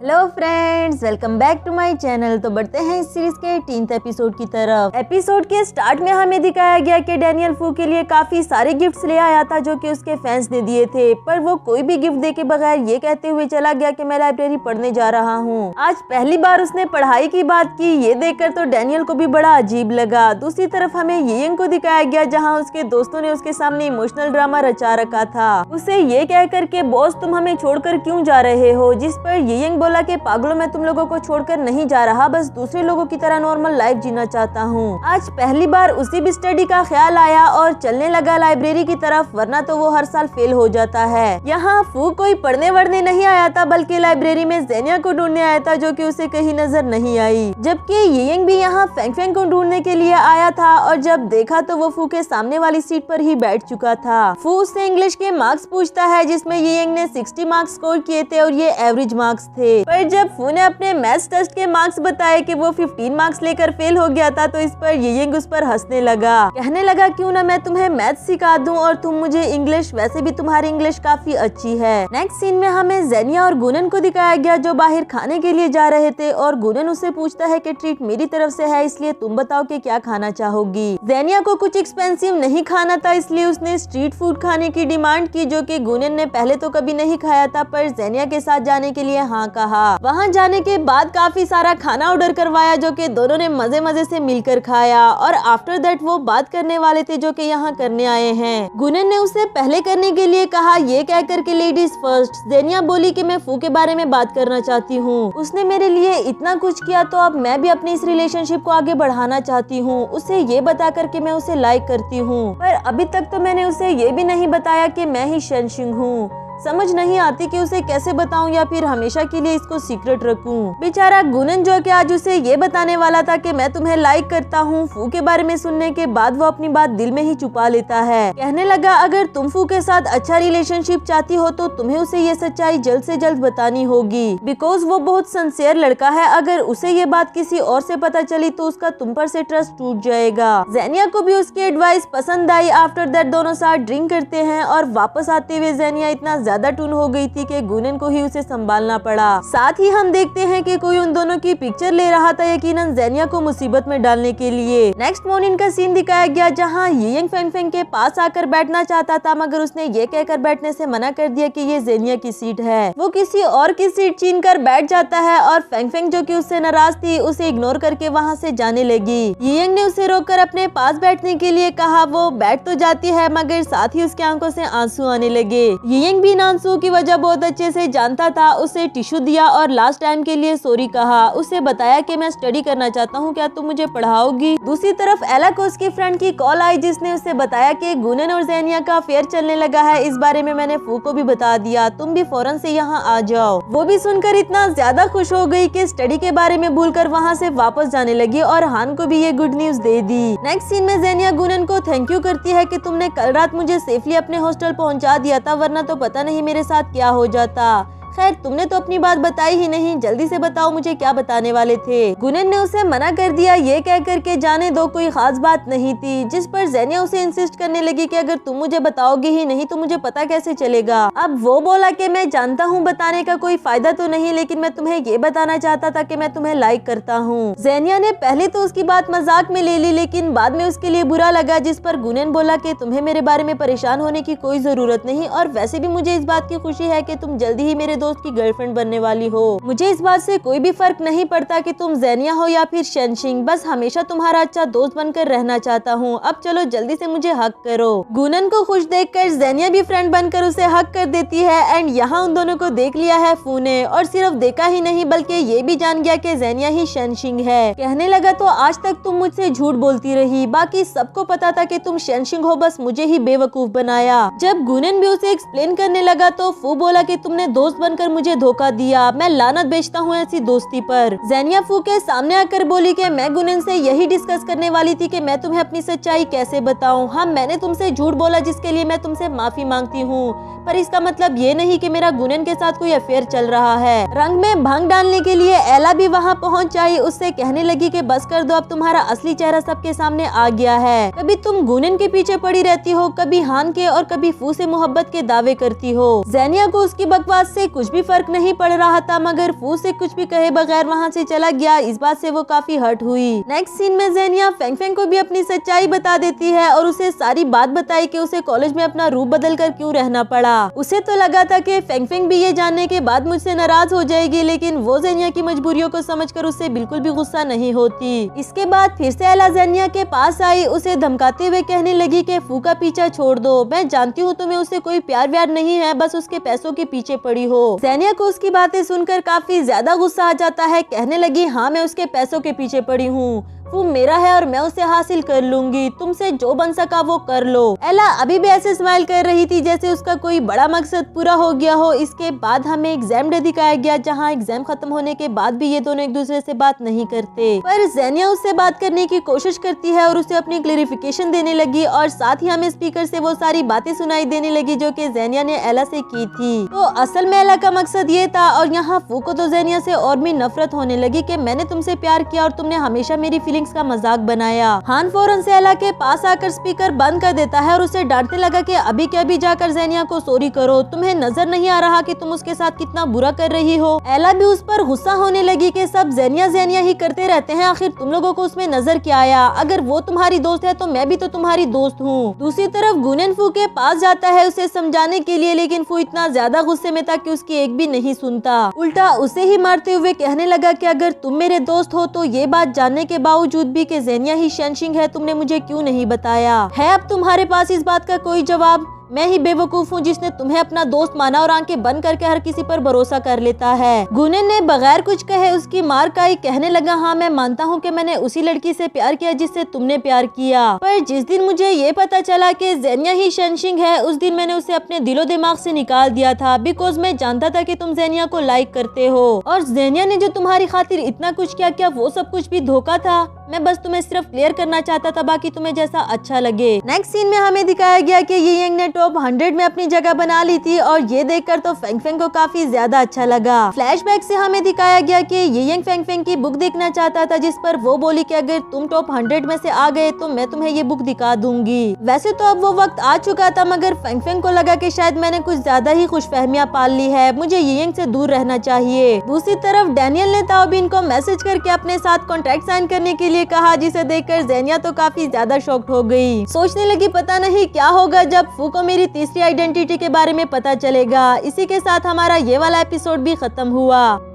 Hello friends, welcome back to my channel. तो बढ़ते हैं इस सीरीज के 10th एपिसोड की तरफ। एपिसोड के स्टार्ट में हमें दिखाया गया कि डैनियल फू के लिए काफी सारे गिफ्ट्स ले आया था जो कि उसके फैंस ने दिए थे, पर वो कोई भी गिफ्ट दे के बगैर ये कहते हुए चला गया कि मैं लाइब्रेरी पढ़ने जा रहा हूँ। आज पहली बार उसने पढ़ाई की बात की। ये देखकर तो डैनियल को भी बड़ा अजीब लगा। दूसरी तरफ हमें येयंग को दिखाया गया जहाँ उसके दोस्तों ने उसके सामने इमोशनल ड्रामा रचा रखा था। उसे ये कह करके बॉस तुम हमें छोड़कर क्यों जा रहे हो, जिस पर येयंग बोला कि पागलों मैं तुम लोगों को छोड़कर नहीं जा रहा, बस दूसरे लोगों की तरह नॉर्मल लाइफ जीना चाहता हूँ। आज पहली बार उसे भी स्टडी का ख्याल आया और चलने लगा लाइब्रेरी की तरफ, वरना तो वो हर साल फेल हो जाता है। यहाँ फू कोई पढ़ने वढ़ने नहीं आया था, बल्कि लाइब्रेरी में ज़ेनिया को ढूंढने आया था जो कि उसे कहीं नजर नहीं आई। जबकि येयंग भी यहाँ फेंग फेंग को ढूंढने के लिए आया था और जब देखा तो वो फू के सामने वाली सीट पर ही बैठ चुका था। फू उससे इंग्लिश के मार्क्स पूछता है जिसमें येयंग ने 60 मार्क्स स्कोर किए थे और ये एवरेज मार्क्स थे। पर जब फू ने अपने मैथ्स टेस्ट के मार्क्स बताए कि वो 15 मार्क्स लेकर फेल हो गया था, तो इस पर येयंग उस पर हंसने लगा, कहने लगा क्यों ना मैं तुम्हें मैथ्स सिखा दूं और तुम मुझे इंग्लिश, वैसे भी तुम्हारी इंग्लिश काफी अच्छी है। नेक्स्ट सीन में हमें ज़ेनिया और गुनन को दिखाया गया जो बाहर खाने के लिए जा रहे थे और गुनन उसे पूछता है कि ट्रीट मेरी तरफ से है, इसलिए तुम बताओ कि क्या खाना चाहोगी। ज़ेनिया को कुछ एक्सपेंसिव नहीं खाना था, इसलिए उसने स्ट्रीट फूड खाने की डिमांड की जो कि गुनन ने पहले तो कभी नहीं खाया था, पर ज़ेनिया के साथ जाने के लिए हाँ कहा। वहाँ जाने के बाद काफी सारा खाना ऑर्डर करवाया जो कि दोनों ने मजे मजे से मिलकर खाया और आफ्टर दैट वो बात करने वाले थे जो कि यहाँ करने आए हैं। गुनन ने उसे पहले करने के लिए कहा, ये कह करके लेडीज फर्स्ट। ज़ेनिया बोली कि मैं फू के बारे में बात करना चाहती हूँ, उसने मेरे लिए इतना कुछ किया तो अब मैं भी अपनी इस रिलेशनशिप को आगे बढ़ाना चाहती हूँ, उसे ये बता करके मैं उसे लाइक करती हूँ, पर अभी तक तो मैंने उसे ये भी नहीं बताया कि मैं ही शेनशिंग हूँ। समझ नहीं आती कि उसे कैसे बताऊं या फिर हमेशा के लिए इसको सीक्रेट रखूं। बेचारा गुनन जो कि आज उसे ये बताने वाला था कि मैं तुम्हें लाइक करता हूँ, फू के बारे में सुनने के बाद वो अपनी बात दिल में ही छुपा लेता है। कहने लगा अगर तुम फू के साथ अच्छा रिलेशनशिप चाहती हो तो तुम्हें उसे ये सच्चाई जल्द से जल्द बतानी होगी, बिकॉज वो बहुत सिंसियर लड़का है। अगर उसे ये बात किसी और से पता चली तो उसका तुम पर से ट्रस्ट टूट जाएगा। ज़ेनिया को भी उसकी एडवाइस पसंद आई। आफ्टर दैट दोनों साथ ड्रिंक करते हैं और वापस आते हुए ज़ेनिया इतना ज्यादा टून हो गई थी कि गुनन को ही उसे संभालना पड़ा। साथ ही हम देखते हैं कि कोई उन दोनों की पिक्चर ले रहा था, यकीनन ज़ेनिया को मुसीबत में डालने के लिए। नेक्स्ट मॉर्निंग का सीन दिखाया गया जहां येयंग फेंग फेंग के पास आकर बैठना चाहता था, मगर उसने ये कहकर बैठने से मना कर दिया कि ये ज़ेनिया की सीट है। वो किसी और की सीट छीन कर बैठ जाता है और फेंग फेंग जो कि उससे नाराज थी उसे इग्नोर करके वहाँ से जाने लगी। येयंग ने उसे रोककर अपने पास बैठने के लिए कहा। वो बैठ तो जाती है मगर साथ ही उसकी आंखों से आंसू आने लगे। येयंग भी आंसू की वजह बहुत अच्छे से जानता था, उसे टिश्यू दिया और लास्ट टाइम के लिए सॉरी कहा। उसे बताया कि मैं स्टडी करना चाहता हूँ, क्या तुम मुझे पढ़ाओगी। दूसरी तरफ एला को उसकी फ्रेंड की कॉल आई जिसने उसे बताया कि गुनन और ज़ेनिया का अफेयर चलने लगा है, इस बारे में मैंने फू को भी बता दिया, तुम भी फौरन से यहाँ आ जाओ। वो भी सुनकर इतना ज्यादा खुश हो गई कि स्टडी के बारे में भूलकर वहाँ से वापस जाने लगी और हान को भी ये गुड न्यूज दे दी। नेक्स्ट सीन में ज़ेनिया गुनन को थैंक यू करती है कि तुमने कल रात मुझे सेफली अपने हॉस्टल पहुँचा दिया था, वरना तो पता नहीं मेरे साथ क्या हो जाता। खैर तुमने तो अपनी बात बताई ही नहीं, जल्दी से बताओ मुझे क्या बताने वाले थे। गुनन ने उसे मना कर दिया, ये कह करके जाने दो कोई खास बात नहीं थी, जिस पर ज़ेनिया उसे इंसिस्ट करने लगी कि अगर तुम मुझे बताओगे ही नहीं तो मुझे पता कैसे चलेगा। अब वो बोला कि मैं जानता हूँ बताने का कोई फायदा तो नहीं, लेकिन मैं तुम्हें ये बताना चाहता था कि मैं तुम्हें लाइक करता हूँ। ज़ेनिया ने पहले तो उसकी बात मजाक में ले ली, लेकिन बाद में उसके लिए बुरा लगा, जिस पर गुनन बोला कि तुम्हें मेरे बारे में परेशान होने की कोई जरूरत नहीं, और वैसे भी मुझे इस बात की खुशी है कि तुम जल्दी ही मेरे दोस्त की गर्लफ्रेंड बनने वाली हो। मुझे इस बात से कोई भी फर्क नहीं पड़ता कि तुम ज़ेनिया हो या फिर शेनशिंग, बस हमेशा तुम्हारा अच्छा दोस्त बनकर रहना चाहता हूँ। अब चलो जल्दी से मुझे हक करो। गुनन को खुश देखकर ज़ेनिया भी फ्रेंड बनकर उसे हक कर देती है। एंड यहाँ उन दोनों को देख लिया है फू ने, और सिर्फ देखा ही नहीं बल्कि ये भी जान गया कि ज़ेनिया ही शेनशिंग है। कहने लगा तो आज तक तुम मुझसे झूठ बोलती रही, बाकी सबको पता था कि तुम शेनशिंग हो, बस मुझे ही बेवकूफ बनाया। जब गुनन भी उसे एक्सप्लेन करने लगा तो फू बोला कि तुमने दोस्त बनकर मुझे धोखा दिया, मैं लानत बेचता हूँ ऐसी दोस्ती पर। ज़ेनिया फू के सामने आकर बोली कि मैं गुनन से यही डिस्कस करने वाली थी कि मैं तुम्हें अपनी सच्चाई कैसे बताऊं। हाँ मैंने तुमसे झूठ बोला जिसके लिए मैं तुमसे माफी मांगती हूँ, पर इसका मतलब ये नहीं कि मेरा गुनन के साथ कोई अफेयर चल रहा है। रंग में भंग डालने के लिए एला भी वहाँ पहुँच आई। उससे कहने लगी कि बस कर दो, अब तुम्हारा असली चेहरा सबके सामने आ गया है। कभी तुम गुनन के पीछे पड़ी रहती हो, कभी हान के और कभी फू से मोहब्बत के दावे करती हो। ज़ेनिया को उसकी बकवास से कुछ भी फर्क नहीं पड़ रहा था, मगर फू से कुछ भी कहे बगैर वहाँ से चला गया। इस बात से वो काफी हर्ट हुई। नेक्स्ट सीन में ज़ेनिया फेंग फेंग को भी अपनी सच्चाई बता देती है और उसे सारी बात बताई कि उसे कॉलेज में अपना रूप बदल कर क्यों रहना पड़ा। उसे तो लगा था कि फेंग फेंग भी ये जानने के बाद मुझसे नाराज हो जाएगी, लेकिन वो ज़ेनिया की मजबूरियों को समझकर उससे बिल्कुल भी गुस्सा नहीं होती। इसके बाद फिर से एला ज़ेनिया के पास आई, उसे धमकाते हुए कहने लगी कि फू का पीछा छोड़ दो, मैं जानती हूँ तुम्हें उससे कोई प्यार व्यार नहीं है, बस उसके पैसों के पीछे पड़ी हो। ज़ेनिया को उसकी बातें सुनकर काफी ज्यादा गुस्सा आ जाता है। कहने लगी, हाँ मैं उसके पैसों के पीछे पड़ी हूँ, वो मेरा है और मैं उसे हासिल कर लूंगी, तुमसे जो बन सका वो कर लो। एला अभी भी ऐसे स्माइल कर रही थी जैसे उसका कोई बड़ा मकसद पूरा हो गया हो। इसके बाद हमें एग्जाम डे दिखाया गया, जहाँ एग्जाम खत्म होने के बाद भी ये दोनों एक दूसरे से बात नहीं करते, पर ज़ेनिया उससे बात करने की कोशिश करती है और उसे अपनी क्लेरिफिकेशन देने लगी और साथ ही हमें स्पीकर से वो सारी बातें सुनाई देने लगी जो कि ज़ेनिया ने एला से की थी। तो असल में एला का मकसद ये था और यहाँ फू को तो ज़ेनिया से और भी नफरत होने लगी कि मैंने तुमसे प्यार किया और तुमने हमेशा मेरी का मजाक बनाया। हान फौरन से एला के पास आकर स्पीकर बंद कर देता है और उसे डांटने लगा कि अभी के अभी जाकर ज़ेनिया को सॉरी करो, तुम्हें नजर नहीं आ रहा कि तुम उसके साथ कितना बुरा कर रही हो। एला भी उस पर गुस्सा होने लगी कि सब ज़ेनिया ज़ेनिया ही करते रहते हैं, आखिर तुम लोगों को उसमें नजर क्या आया, अगर वो तुम्हारी दोस्त है तो मैं भी तो तुम्हारी दोस्त हूँ। दूसरी तरफ गुनेन फू के पास जाता है उसे समझाने के लिए, लेकिन फू इतना ज्यादा गुस्से में था कि उसकी एक भी नहीं सुनता, उल्टा उसे ही मारते हुए कहने लगा कि अगर तुम मेरे दोस्त हो तो ये बात जानने के बावजूद भी कि ज़ेनिया ही शेनशिंग है, तुमने मुझे क्यों नहीं बताया है। अब तुम्हारे पास इस बात का कोई जवाब? मैं ही बेवकूफ हूँ जिसने तुम्हें अपना दोस्त माना और आंखें बंद करके हर किसी पर भरोसा कर लेता है। गुनेन ने बगैर कुछ कहे उसकी मार खाई, कहने लगा, हाँ मैं मानता हूँ कि मैंने उसी लड़की से प्यार किया जिससे तुमने प्यार किया, पर जिस दिन मुझे ये पता चला कि ज़ेनिया ही शेनशिंग है उस दिन मैंने उसे अपने दिलो दिमाग से निकाल दिया था, बिकॉज मैं जानता था कि तुम ज़ेनिया को लाइक करते हो और ज़ेनिया ने जो तुम्हारी खातिर इतना कुछ किया, क्या वो सब कुछ भी धोखा था? मैं बस तुम्हें सिर्फ क्लियर करना चाहता था, बाकी तुम्हें जैसा अच्छा लगे। नेक्स्ट सीन में हमें दिखाया गया कि ये यंग ने टॉप 100 में अपनी जगह बना ली थी और ये देखकर तो फेंग फेंग को काफी ज्यादा अच्छा लगा। फ्लैशबैक से हमें दिखाया गया कि ये यंग फेंग फेंग की बुक देखना चाहता था, जिस पर वो बोली कि अगर तुम टॉप 100 में से आ गए तो मैं तुम्हें ये बुक दिखा दूंगी। वैसे तो अब वो वक्त आ चुका था, मगर फेंग फेंग को लगा कि शायद मैंने कुछ ज्यादा ही खुशफहमियां पाल ली है, मुझे ये यंग से दूर रहना चाहिए। दूसरी तरफ डैनियल ने ताओबिन को मैसेज करके अपने साथ कॉन्ट्रैक्ट साइन करने के लिए कहा, जिसे देखकर ज़ेनिया तो काफी ज्यादा शॉक्ड हो गई। सोचने लगी पता नहीं क्या होगा जब फू को मेरी तीसरी आइडेंटिटी के बारे में पता चलेगा। इसी के साथ हमारा ये वाला एपिसोड भी खत्म हुआ।